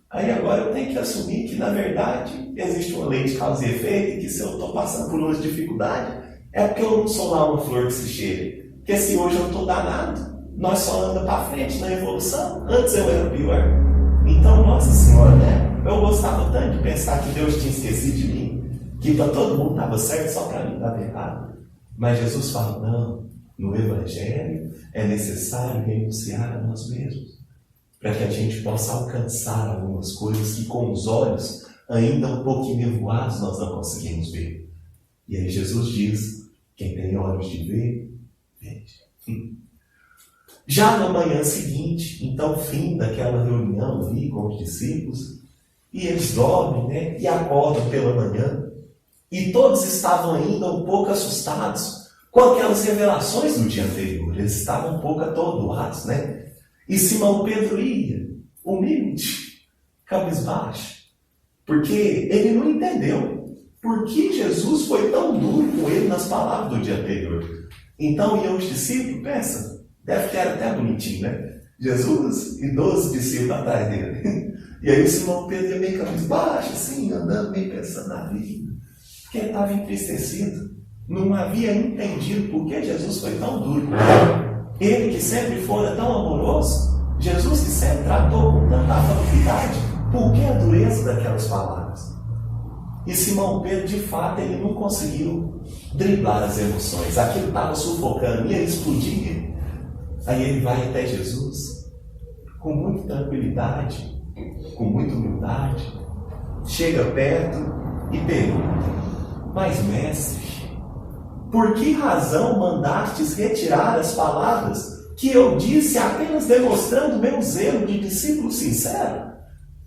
aí agora eu tenho que assumir que, na verdade, existe uma lei de causa e efeito, e que se eu estou passando por uma dificuldade, É porque eu não sou lá uma flor que se cheira. Porque se hoje eu estou danado, nós só andamos para frente na evolução. Antes eu era pior. Então, Nossa Senhora, né? Eu gostava tanto de pensar que Deus tinha esquecido de mim, que para todo mundo estava certo, só para mim estava errado. Mas Jesus fala, não, no Evangelho é necessário renunciar a nós mesmos, para que a gente possa alcançar algumas coisas que com os olhos ainda um pouco nevoados nós não conseguimos ver. E aí Jesus diz, quem tem olhos de ver, veja. Já na manhã seguinte, então fim daquela reunião ali com os discípulos, e eles dormem, né? E acordam pela manhã, e todos estavam ainda um pouco assustados com aquelas revelações do dia anterior. Eles estavam um pouco atordoados, né? E Simão Pedro ia, humilde, cabisbaixo, porque ele não entendeu por que Jesus foi tão duro com ele nas palavras do dia anterior. Então iam os discípulos, pensa, deve que era até bonitinho, né? Jesus e 12 discípulos atrás dele. E aí o Simão Pedro ia meio cabisbaixo, assim, andando, meio pensando na vida. Porque ele estava entristecido. Não havia entendido por que Jesus foi tão duro com ele. Ele que sempre fora tão amoroso, Jesus que sempre tratou com tanta afabilidade, por que a dureza daquelas palavras? E Simão Pedro, de fato, ele não conseguiu driblar as emoções. Aquilo estava sufocando, ia explodir. Aí ele vai até Jesus, com muita tranquilidade, com muita humildade, chega perto e pergunta, mas mestre, por que razão mandastes retirar as palavras que eu disse apenas demonstrando meu zelo de discípulo sincero?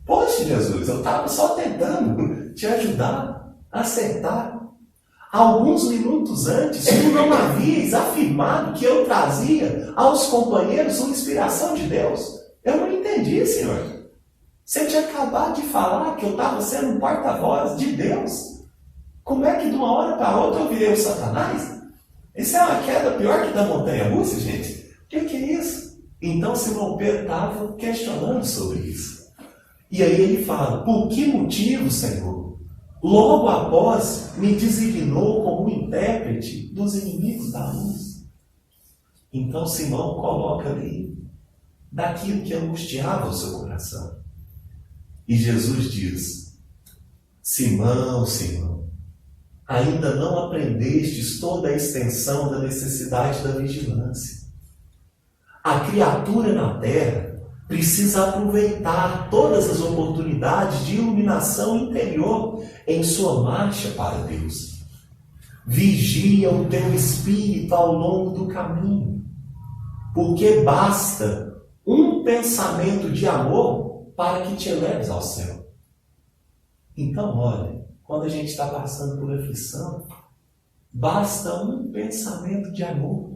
Poxa, Jesus, eu estava só tentando te ajudar a acertar. Alguns minutos antes, tu não havias afirmado que eu trazia aos companheiros uma inspiração de Deus. Eu não entendi, Senhor. Você tinha acabado de falar que eu estava sendo um porta-voz de Deus. Como é que de uma hora para outra eu virei o Satanás? Isso é uma queda pior que da montanha-russa, gente? O que é isso? Então Simão Pedro estava questionando sobre isso. E aí ele fala, por que motivo, Senhor? Logo após me designou como intérprete dos inimigos da luz. Então Simão coloca ali daquilo que angustiava o seu coração. E Jesus diz, Simão, Simão, ainda não aprendestes toda a extensão da necessidade da vigilância. A criatura na terra precisa aproveitar todas as oportunidades de iluminação interior em sua marcha para Deus. Vigia o teu espírito ao longo do caminho, porque basta um pensamento de amor para que te eleves ao céu. Então, olha, quando a gente está passando por aflição, basta um pensamento de amor,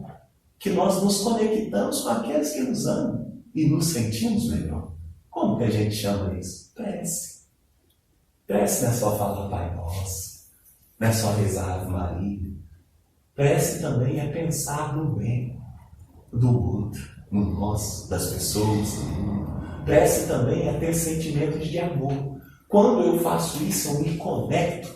que nós nos conectamos com aqueles que nos amam e nos sentimos melhor. Como que a gente chama isso? Prece. Prece não é só falar Pai Nosso, não é só rezar Ave Maria. Prece também é pensar no bem do outro, no nosso, das pessoas, do mundo. Prece também é ter sentimentos de amor. Quando eu faço isso, eu me conecto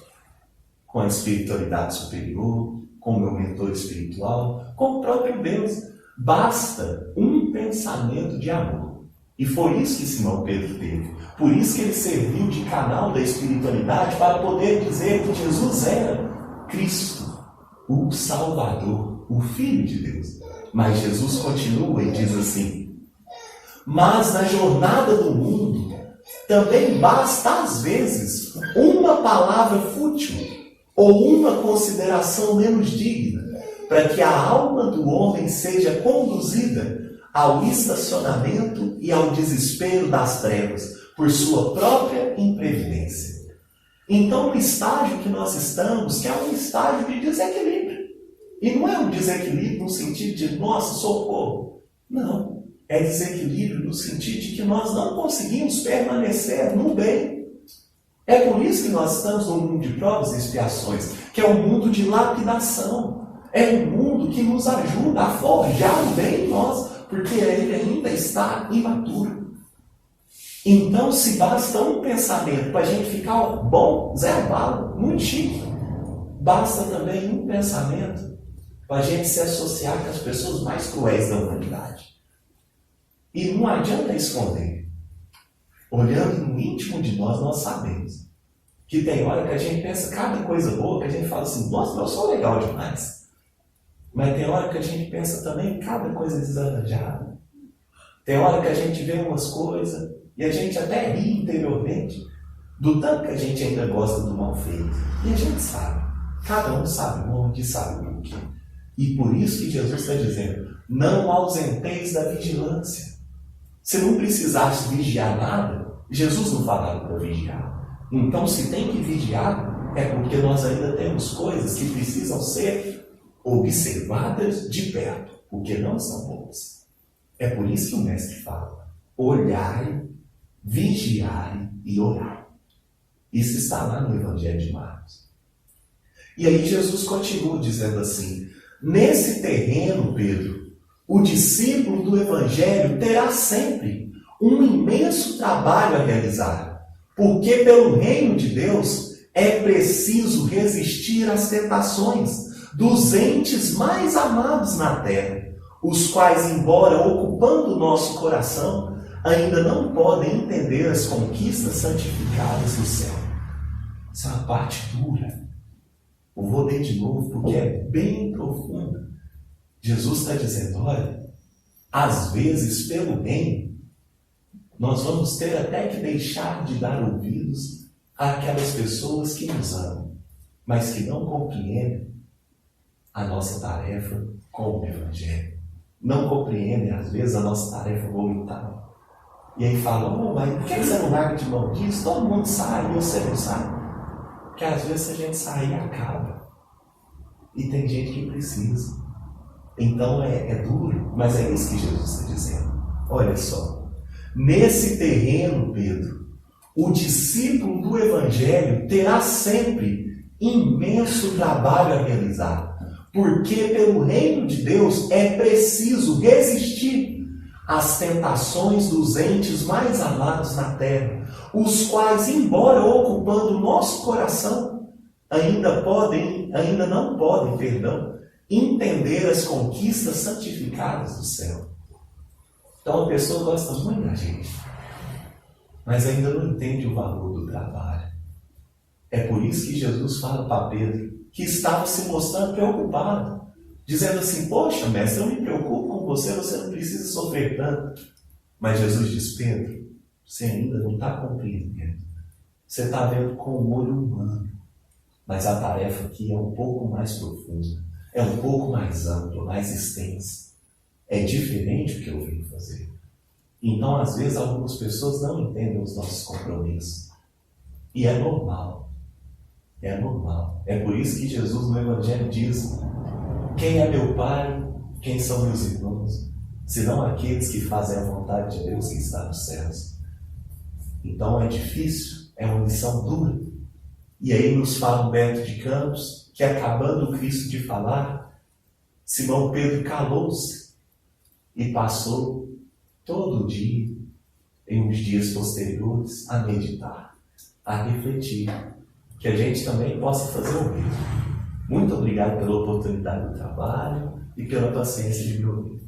com a espiritualidade superior, com o meu mentor espiritual, com o próprio Deus. Basta um pensamento de amor. E foi isso que Simão Pedro teve. Por isso que ele serviu de canal da espiritualidade para poder dizer que Jesus era Cristo, o Salvador, o Filho de Deus. Mas Jesus continua e diz assim, mas na jornada do mundo também basta às vezes uma palavra fútil ou uma consideração menos digna para que a alma do homem seja conduzida ao estacionamento e ao desespero das trevas, por sua própria imprevidência. Então, o estágio que nós estamos, que é um estágio de desequilíbrio. E não é um desequilíbrio no sentido de, nossa, socorro. Não, é desequilíbrio no sentido de que nós não conseguimos permanecer no bem. É por isso que nós estamos num mundo de provas e expiações, que é um mundo de lapidação. É um mundo que nos ajuda a forjar o bem em nós, porque ele ainda está imaturo. Então, se basta um pensamento para a gente ficar bom, zero bala, muito chique. basta também um pensamento para a gente se associar com as pessoas mais cruéis da humanidade. E não adianta esconder. Olhando no íntimo de nós, nós sabemos que tem hora que a gente pensa cada coisa boa, que a gente fala assim, nossa, eu sou legal demais. Mas tem hora que a gente pensa também cada coisa desarranjada. Tem hora que a gente vê umas coisas e a gente até ri interiormente do tanto que a gente ainda gosta do mal feito. E a gente sabe. Cada um sabe onde, sabe o porquê. E por isso que Jesus está dizendo, não ausenteis da vigilância. Se não precisasse vigiar nada, Jesus não falava para vigiar. Então, se tem que vigiar, é porque nós ainda temos coisas que precisam ser observadas de perto, porque não são boas. É por isso que o mestre fala, olhai, vigiai e orai. Isso está lá no Evangelho de Marcos. E aí Jesus continua dizendo assim, nesse terreno, Pedro, o discípulo do Evangelho terá sempre um imenso trabalho a realizar, porque pelo reino de Deus é preciso resistir às tentações dos entes mais amados na terra, os quais, embora ocupando o nosso coração, ainda não podem entender as conquistas santificadas do céu. Essa é uma parte dura. Eu vou ler de novo porque é bem profunda. Jesus está dizendo, olha, às vezes pelo reino, nós vamos ter até que deixar de dar ouvidos àquelas pessoas que nos amam, mas que não compreendem a nossa tarefa com o Evangelho. Não compreendem, às vezes, a nossa tarefa voluntária. E aí falam, mas por que você não larga de mão disso? Todo mundo sai e você não sai. Porque às vezes a gente sai e acaba. E tem gente que precisa. Então é duro, mas é isso que Jesus está dizendo. Olha só, nesse terreno, Pedro, o discípulo do Evangelho terá sempre imenso trabalho a realizar, porque pelo reino de Deus é preciso resistir às tentações dos entes mais amados na terra, os quais, embora ocupando o nosso coração, ainda não podem, entender as conquistas santificadas do céu. Então a pessoa gosta muito da gente, mas ainda não entende o valor do trabalho. É por isso que Jesus fala para Pedro, que estava se mostrando preocupado, dizendo assim, poxa, mestre, eu me preocupo com você, você não precisa sofrer tanto. Mas Jesus diz, Pedro, você ainda não está compreendendo. Você está vendo com o olho humano, mas a tarefa aqui é um pouco mais profunda. É um pouco mais amplo, mais extenso. É diferente o que eu venho fazer. Então, às vezes, algumas pessoas não entendem os nossos compromissos. E é normal. É normal. É por isso que Jesus no Evangelho diz, quem é meu Pai, quem são meus irmãos? Senão aqueles que fazem a vontade de Deus que está nos céus. Então é difícil, é uma missão dura. E aí nos fala Humberto de Campos, que acabando o Cristo de falar, Simão Pedro calou-se e passou todo o dia, em uns dias posteriores, a meditar, a refletir, que a gente também possa fazer o mesmo. Muito obrigado pela oportunidade do trabalho e pela paciência de me ouvir.